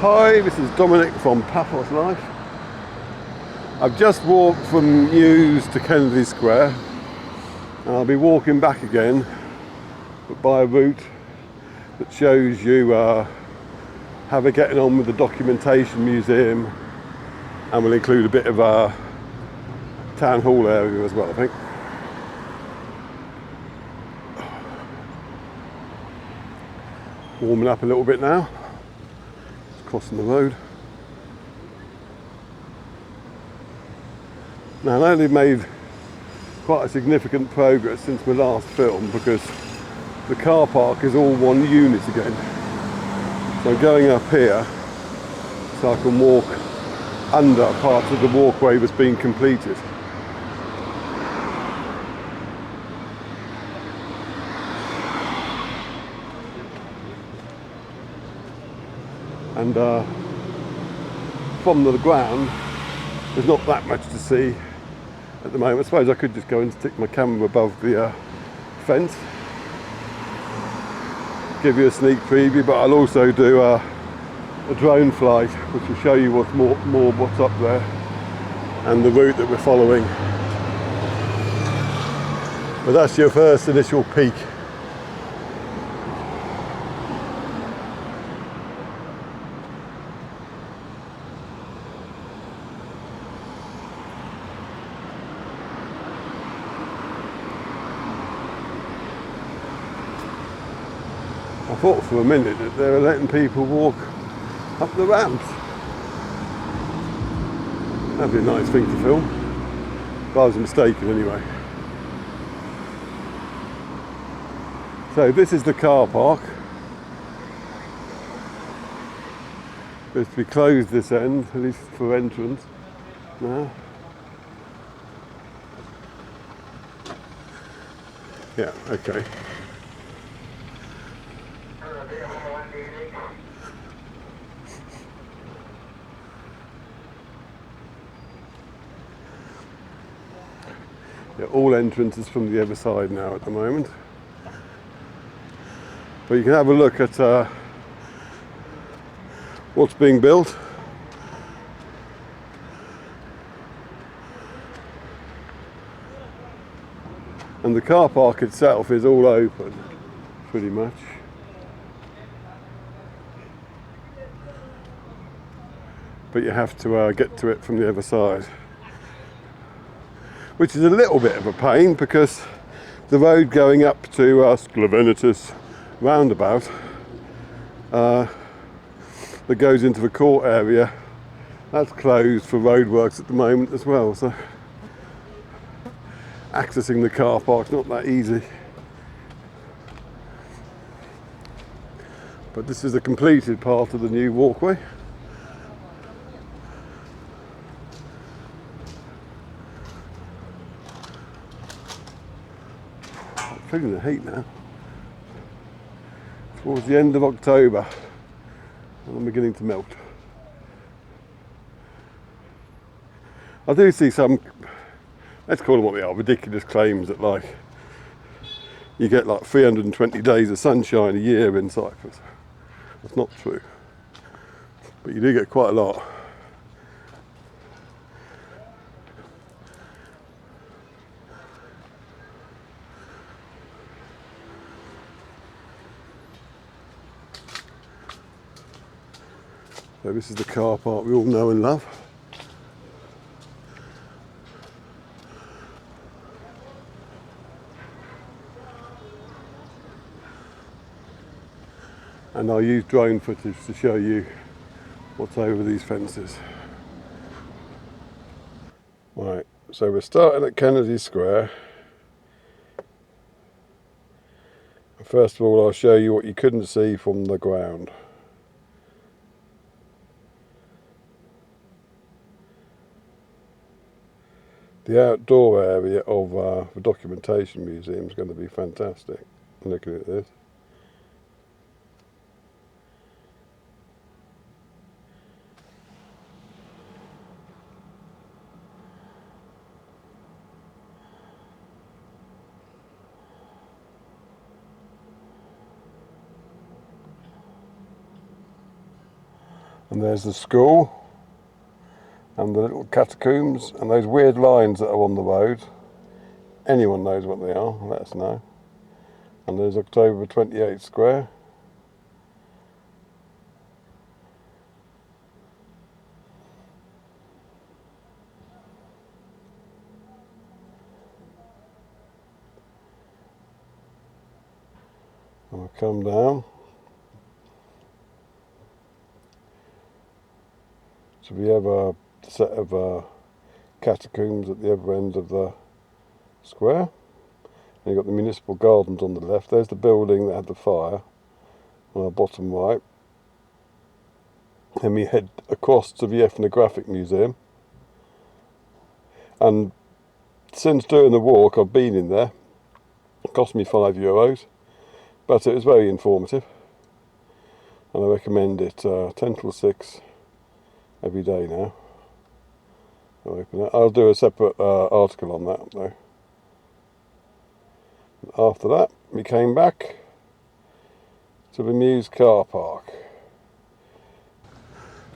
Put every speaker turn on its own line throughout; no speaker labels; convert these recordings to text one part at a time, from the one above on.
Hi, this is Dominic from Paphos Life. I've just walked from Muse to Kennedy Square and I'll be walking back again, but by a route that shows you how they're getting on with the Documentation Museum, and will include a bit of a town hall area as well, I think. Warming up a little bit now, just crossing the road. Now I know they've made quite a significant progress since my last film, because the car park is all one unit again. So I'm going up here so I can walk under part of the walkway that's been completed. And from the ground, there's not that much to see at the moment. I suppose I could just go and stick my camera above the fence, give you a sneak preview, but I'll also do a drone flight which will show you what's more what's up there and the route that we're following. But that's your first initial peek. I thought for a minute that they were letting people walk up the ramps. That'd be a nice thing to film. If I was mistaken anyway. So this is the car park. It's to be closed this end, at least for entrance now. Yeah, okay. Yeah, all entrances from the other side now at the moment. But you can have a look at what's being built. And the car park itself is all open, pretty much. But you have to get to it from the other side, which is a little bit of a pain because the road going up to Sklavenitis roundabout that goes into the court area, that's closed for roadworks at the moment as well, so accessing the car park's not that easy. But this is the completed part of the new walkway. I'm feeling the heat now. Towards the end of October, and I'm beginning to melt. I do see some, let's call them what they are, ridiculous claims that like you get like 320 days of sunshine a year in Cyprus. That's not true, but you do get quite a lot. So this is the car park we all know and love. And I'll use drone footage to show you what's over these fences. Right, so we're starting at Kennedy Square. First of all, I'll show you what you couldn't see from the ground. The outdoor area of the Documentation Museum is going to be fantastic. Looking at this. And there's the school and the little catacombs and those weird lines that are on the road. Anyone knows what they are, let us know. And there's October 28th Square. I'll come down. So we have a set of catacombs at the other end of the square. And you've got the municipal gardens on the left. There's the building that had the fire on our bottom right. Then we head across to the Ethnographic Museum. And since doing the walk, I've been in there. It cost me €5, but it was very informative. And I recommend it 10 till 6 every day now. I'll open it. I'll do a separate article on that though. After that, we came back to the Muse Car Park.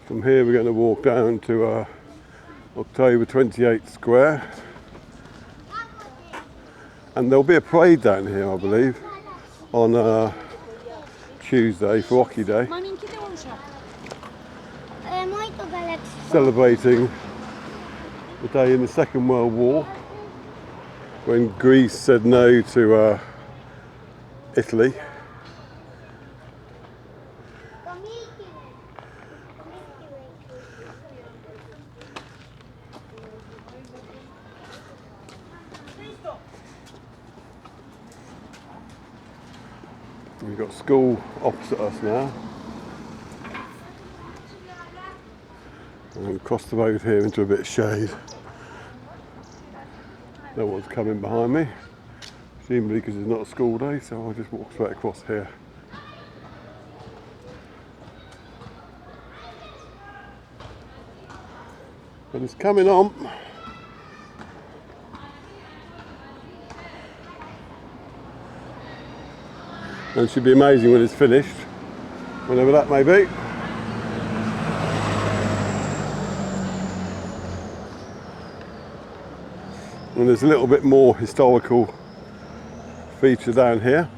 From here we're going to walk down to October 28th Square. And there'll be a parade down here, I believe, on Tuesday for Hockey Day. Celebrating the day in the Second World War when Greece said no to Italy. We've got school opposite us now. And across the road here into a bit of shade. No one's coming behind me, presumably because it's not a school day, so I'll just walk straight across here. But it's coming on. And it should be amazing when it's finished, whenever that may be. And there's a little bit more historical feature down here,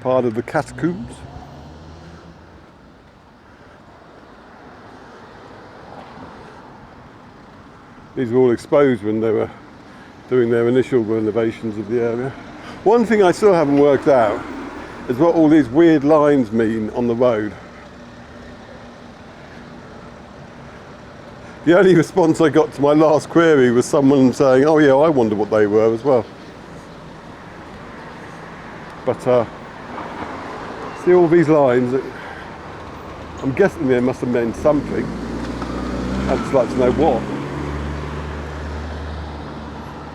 part of the catacombs. These were all exposed when they were doing their initial renovations of the area. One thing I still haven't worked out is what all these weird lines mean on the road. The only response I got to my last query was someone saying, oh yeah, I wonder what they were as well. But see all these lines, I'm guessing they must have meant something. I'd just like to know what.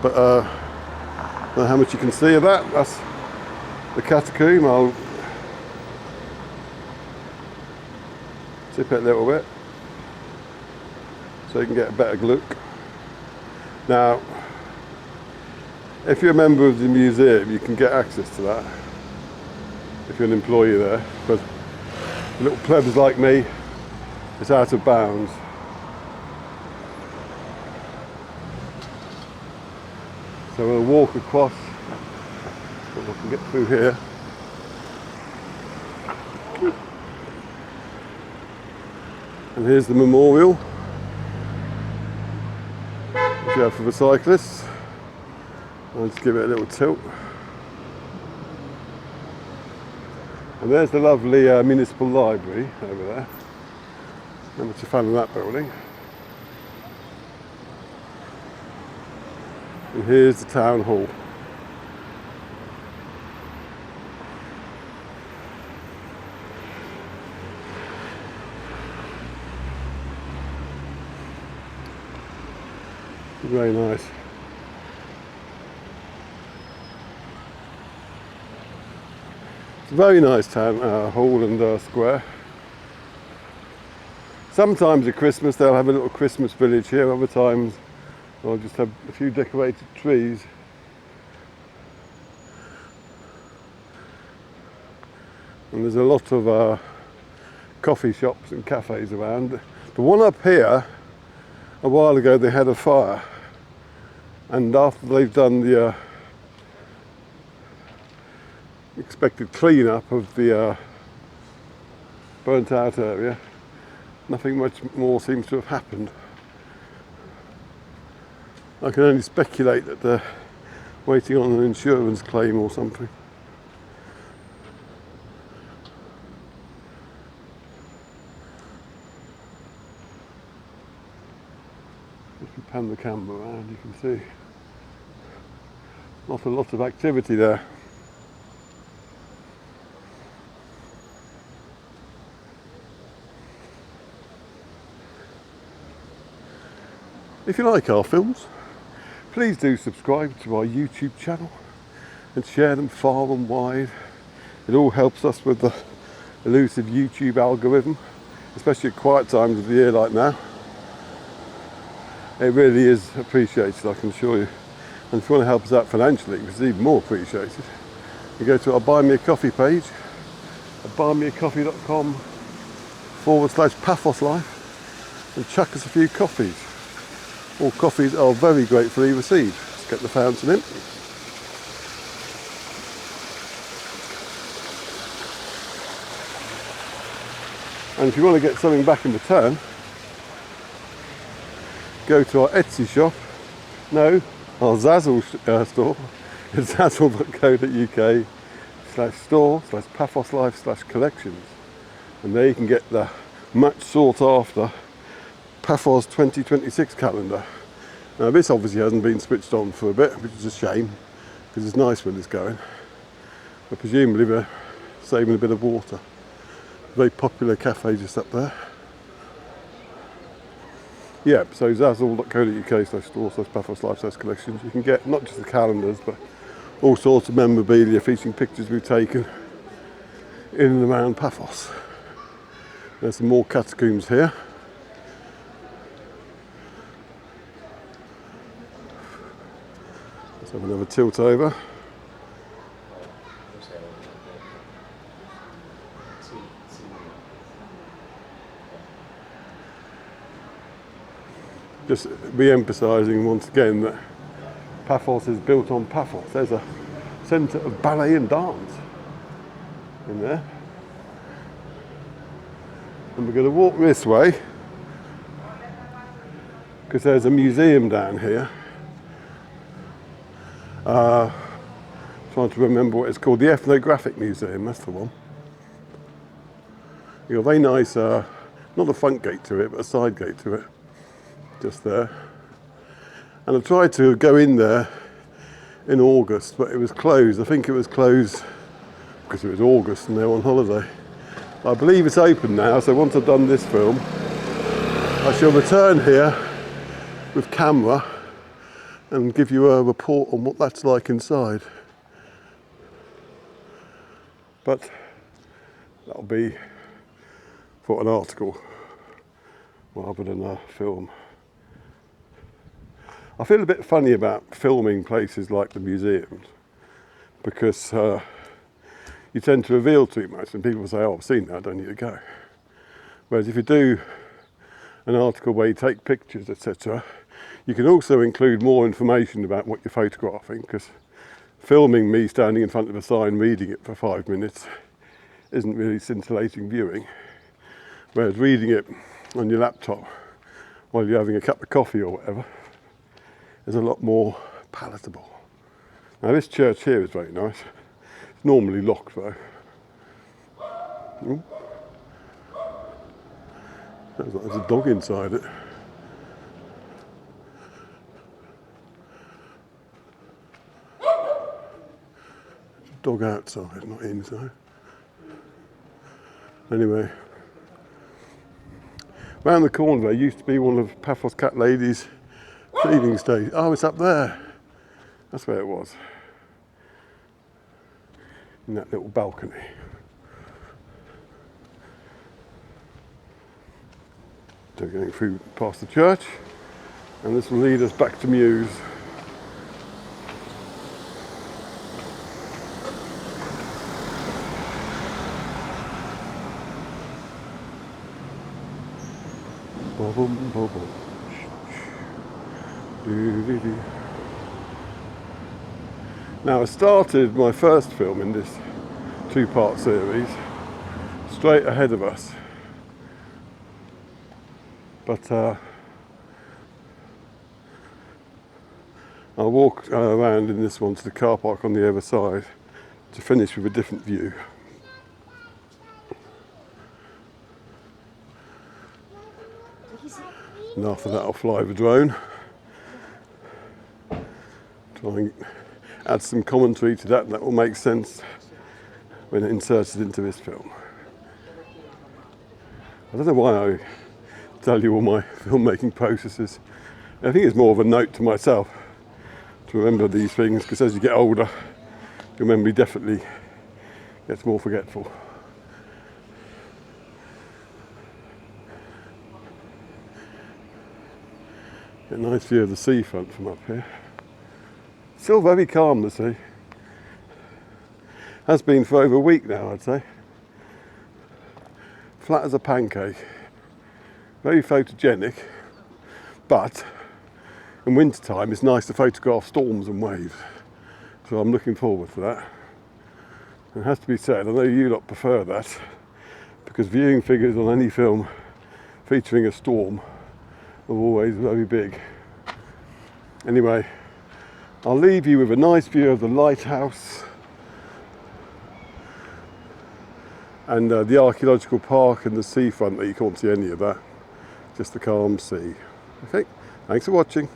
But I don't know how much you can see of that. That's the catacomb. I'll tip it a little bit so you can get a better look. Now, if you're a member of the museum, you can get access to that if you're an employee there, but little plebs like me, it's out of bounds. So we'll walk across, if I can get through here. And here's the memorial, which you have for the cyclists. I'll just give it a little tilt. And there's the lovely municipal library over there. I'm much a fan of that building. And here's the town hall. Very nice. It's a very nice town hall and square. Sometimes at Christmas they'll have a little Christmas village here, other times they'll just have a few decorated trees. And there's a lot of coffee shops and cafes around. The one up here, a while ago they had a fire, and after they've done the expected clean-up of the burnt out area, nothing much more seems to have happened. I can only speculate that they're waiting on an insurance claim or something. If you pan the camera around, you can see not a lot of activity there. If you like our films, please do subscribe to our YouTube channel and share them far and wide. It all helps us with the elusive YouTube algorithm, especially at quiet times of the year like now. It really is appreciated, I can assure you. And if you want to help us out financially, which is even more appreciated, you go to our Buy Me a Coffee page at buymeacoffee.com/Paphos Life and chuck us a few coffees. All coffees are very gratefully received. Let's get the fountain in. And if you want to get something back in return, go to our Etsy shop. No, our Zazzle store. It's zazzle.co.uk/store/Paphos Life/collections. And there you can get the much sought after Paphos 2026 calendar. Now this obviously hasn't been switched on for a bit, which is a shame, because it's nice when it's going. But presumably they're saving a bit of water. Very popular cafe just up there. Yeah, so zazzle.co.uk/store/Paphos Life/collections. You can get not just the calendars, but all sorts of memorabilia featuring pictures we've taken in and around Paphos. There's some more catacombs here. Let's have another tilt over. Just re-emphasising once again that Paphos is built on Paphos. There's a centre of ballet and dance in there. And we're going to walk this way because there's a museum down here. Trying to remember what it's called. The Ethnographic Museum, that's the one. You got a very nice, not a front gate to it, but a side gate to it. Just there. And I tried to go in there in August, but it was closed. I think it was closed because it was August and they were on holiday. I believe it's open now, so once I've done this film, I shall return here with camera and give you a report on what that's like inside. But that'll be for an article rather than a film. I feel a bit funny about filming places like the museums because you tend to reveal too much and people say, oh, I've seen that, I don't need to go. Whereas if you do an article where you take pictures, etc., you can also include more information about what you're photographing, because filming me standing in front of a sign reading it for 5 minutes isn't really scintillating viewing. Whereas reading it on your laptop while you're having a cup of coffee or whatever is a lot more palatable. Now this church here is very nice. It's normally locked though. Sounds like there's a dog inside it. Dog outside, not inside. Anyway, round the corner there used to be one of Paphos Cat Lady's feeding stations. Oh, it's up there. That's where it was. In that little balcony. So going through past the church, and this will lead us back to Muse. Bubble, bubble. Do. Now I started my first film in this two-part series straight ahead of us, but I'll walk around in this one to the car park on the other side to finish with a different view. And after that I'll fly the drone, try and add some commentary to that, and that will make sense when inserted into this film. I don't know why I tell you all my filmmaking processes. I think it's more of a note to myself to remember these things, because as you get older, your memory definitely gets more forgetful. Get a nice view of the seafront from up here. Still very calm, the sea. Has been for over a week now, I'd say. Flat as a pancake. Very photogenic, but in winter time it's nice to photograph storms and waves. So I'm looking forward to that. It has to be said, I know you lot prefer that, because viewing figures on any film featuring a storm are always very big. Anyway, I'll leave you with a nice view of the lighthouse and the archaeological park and the seafront, that you can't see any of that, just the calm sea. Okay, thanks for watching.